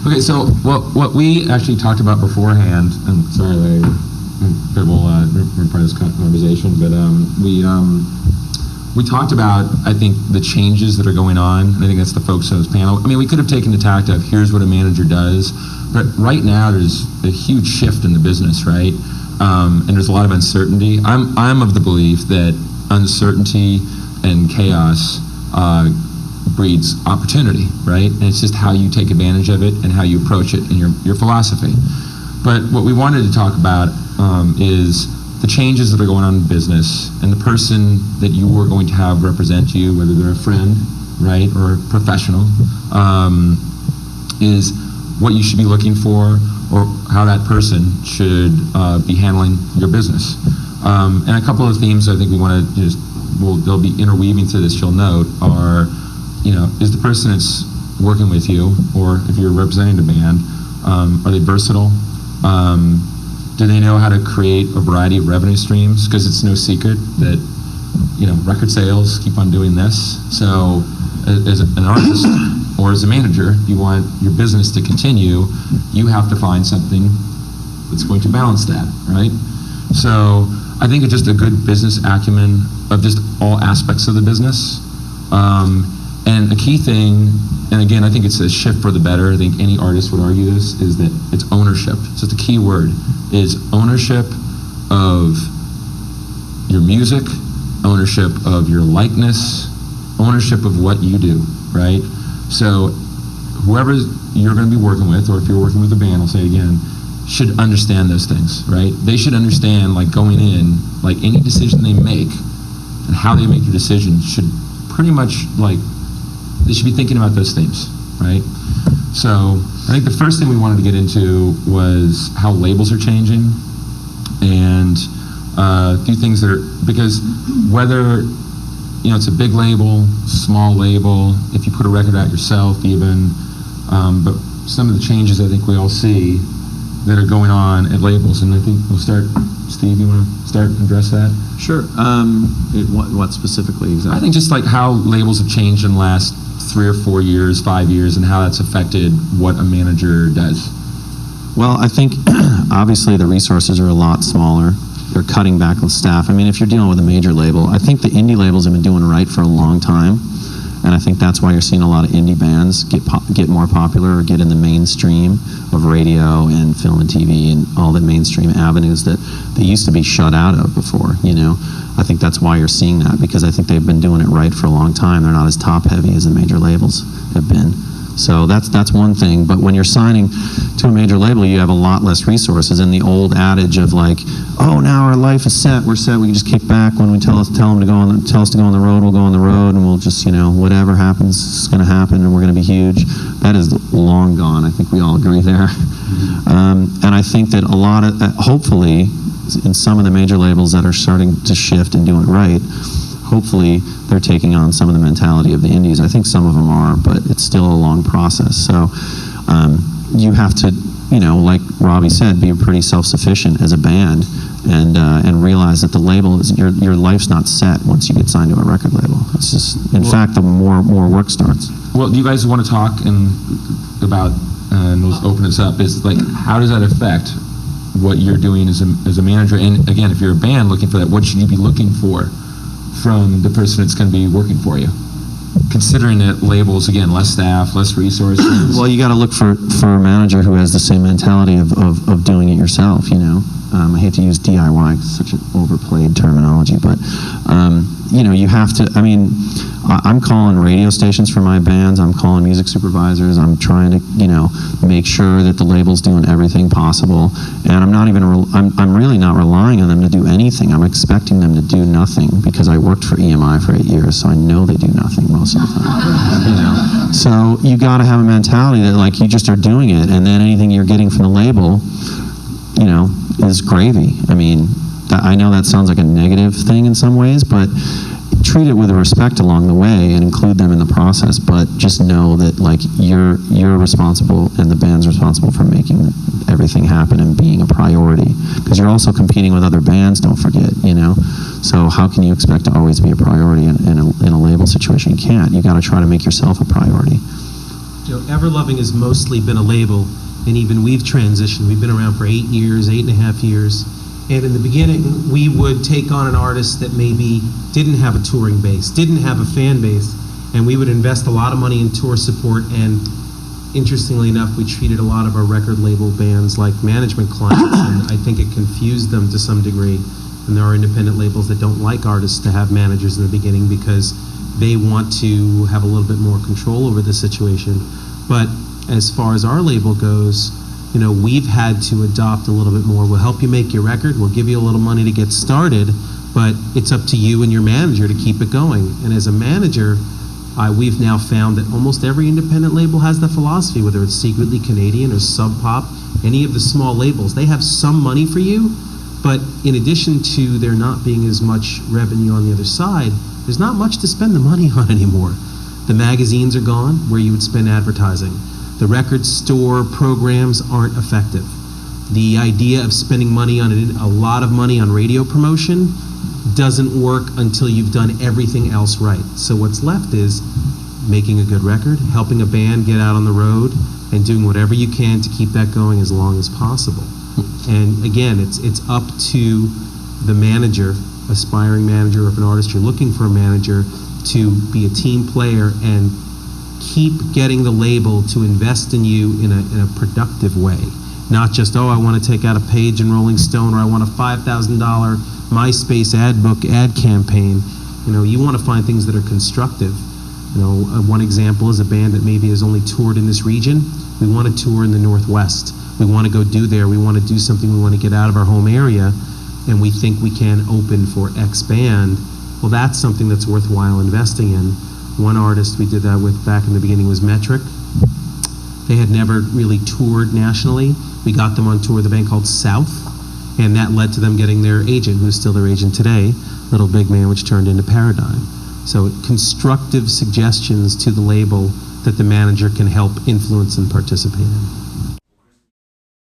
Okay, so what we actually talked about beforehand, and sorry, Larry, we're part of this conversation, but we talked about, I think, the changes that are going on, and I think that's the focus of this panel. I mean, we could have taken the tact of, here's what a manager does, but right now there's a huge shift in the business, right? And there's a lot of uncertainty. I'm of the belief that uncertainty and chaos breeds opportunity, right? And it's just how you take advantage of it and how you approach it and your philosophy. But what we wanted to talk about is the changes that are going on in business, and the person that you are going to have represent you, whether they're a friend, right, or a professional, is what you should be looking for, or how that person should be handling your business. And a couple of themes I think we want to they'll be interweaving through this, you'll note, are, is the person that's working with you, or if you're representing the band, are they versatile? Do they know how to create a variety of revenue streams? Because it's no secret that, record sales keep on doing this. So as an artist or as a manager, you want your business to continue, you have to find something that's going to balance that, right? So I think it's just a good business acumen of just all aspects of the business. And a key thing, and again, I think it's a shift for the better, I think any artist would argue this, is that it's ownership. So the key word is ownership of your music, ownership of your likeness, ownership of what you do, right? So whoever you're going to be working with, or if you're working with a band, I'll say it again, should understand those things, right? They should understand, like, going in, like, any decision they make and how they make the decision should pretty much, like, they should be thinking about those themes, right? So I think the first thing we wanted to get into was how labels are changing, and a few things that are, because whether, it's a big label, small label, if you put a record out yourself even, but some of the changes I think we all see that are going on at labels, and I think we'll start, Steve, you want to start and address that? Sure. What specifically exactly? I think just like how labels have changed in the last 3 or 4 years, 5 years, and how that's affected what a manager does. Well, I think obviously the resources are a lot smaller. They're cutting back on staff. I mean, if you're dealing with a major label, I think the indie labels have been doing right for a long time, and I think that's why you're seeing a lot of indie bands get more popular or get in the mainstream of radio and film and TV and all the mainstream avenues that they used to be shut out of before, I think that's why you're seeing that, because I think they've been doing it right for a long time. They're not as top-heavy as the major labels have been. So that's one thing. But when you're signing to a major label, you have a lot less resources. And the old adage of like, oh, now our life is set, we're set, we can just kick back when we tell us to go on the road, we'll go on the road, and we'll just, whatever happens is going to happen, and we're going to be huge. That is long gone. I think we all agree there. And I think that a lot of, hopefully, in some of the major labels that are starting to shift and doing it right, hopefully they're taking on some of the mentality of the indies. I think some of them are, but it's still a long process. So you have to, like Robbie said, be pretty self-sufficient as a band, and realize that the label is, your life's not set once you get signed to a record label. It's just, in fact, the more work starts. Well, do you guys want to talk about, and we'll open this up, is like, how does that affect what you're doing as a manager? And again, if you're a band looking for that, what should you be looking for from the person that's going to be working for you? Considering that labels, again, less staff, less resources. Well, you got to look for a manager who has the same mentality of doing it yourself, I hate to use DIY, it's such an overplayed terminology, but, you have to, I'm calling radio stations for my bands, I'm calling music supervisors, I'm trying to, make sure that the label's doing everything possible, and I'm really not relying on them to do anything. I'm expecting them to do nothing, because I worked for EMI for 8 years, so I know they do nothing most of the time, So you got to have a mentality that, like, you just are doing it, and then anything you're getting from the label, is gravy. I know that sounds like a negative thing in some ways, but treat it with respect along the way and include them in the process, but just know that, like, you're responsible and the band's responsible for making everything happen and being a priority, because you're also competing with other bands, don't forget, so how can you expect to always be a priority in a label situation? You can't. You got to try to make yourself a priority. Everloving has mostly been a label, and even we've transitioned. We've been around for 8 years, 8.5 years. And in the beginning, we would take on an artist that maybe didn't have a touring base, didn't have a fan base, and we would invest a lot of money in tour support. And interestingly enough, we treated a lot of our record label bands like management clients, and I think it confused them to some degree. And there are independent labels that don't like artists to have managers in the beginning because they want to have a little bit more control over the situation. But as far as our label goes, we've had to adopt a little bit more. We'll help you make your record, we'll give you a little money to get started, but it's up to you and your manager to keep it going. And as a manager, we've now found that almost every independent label has the philosophy, whether it's Secretly Canadian or Sub Pop, any of the small labels, they have some money for you, but in addition to there not being as much revenue on the other side, there's not much to spend the money on anymore. The magazines are gone where you would spend advertising. The record store programs aren't effective. The idea of spending money on a lot of money on radio promotion doesn't work until you've done everything else right. So what's left is making a good record, helping a band get out on the road, and doing whatever you can to keep that going as long as possible. And again, it's up to the manager, aspiring manager, or if an artist you're looking for a manager, to be a team player and keep getting the label to invest in you in a productive way. Not just, I want to take out a page in Rolling Stone, or I want a $5,000 MySpace ad campaign. You want to find things that are constructive. One example is a band that maybe has only toured in this region. We want to tour in the Northwest. We want to go do there. We want to do something. We want to get out of our home area, and we think we can open for X band. Well, that's something that's worthwhile investing in. One artist we did that with back in the beginning was Metric. They had never really toured nationally. We got them on tour with a band called South, and that led to them getting their agent, who's still their agent today, Little Big Man, which turned into Paradigm. So constructive suggestions to the label that the manager can help influence and participate in.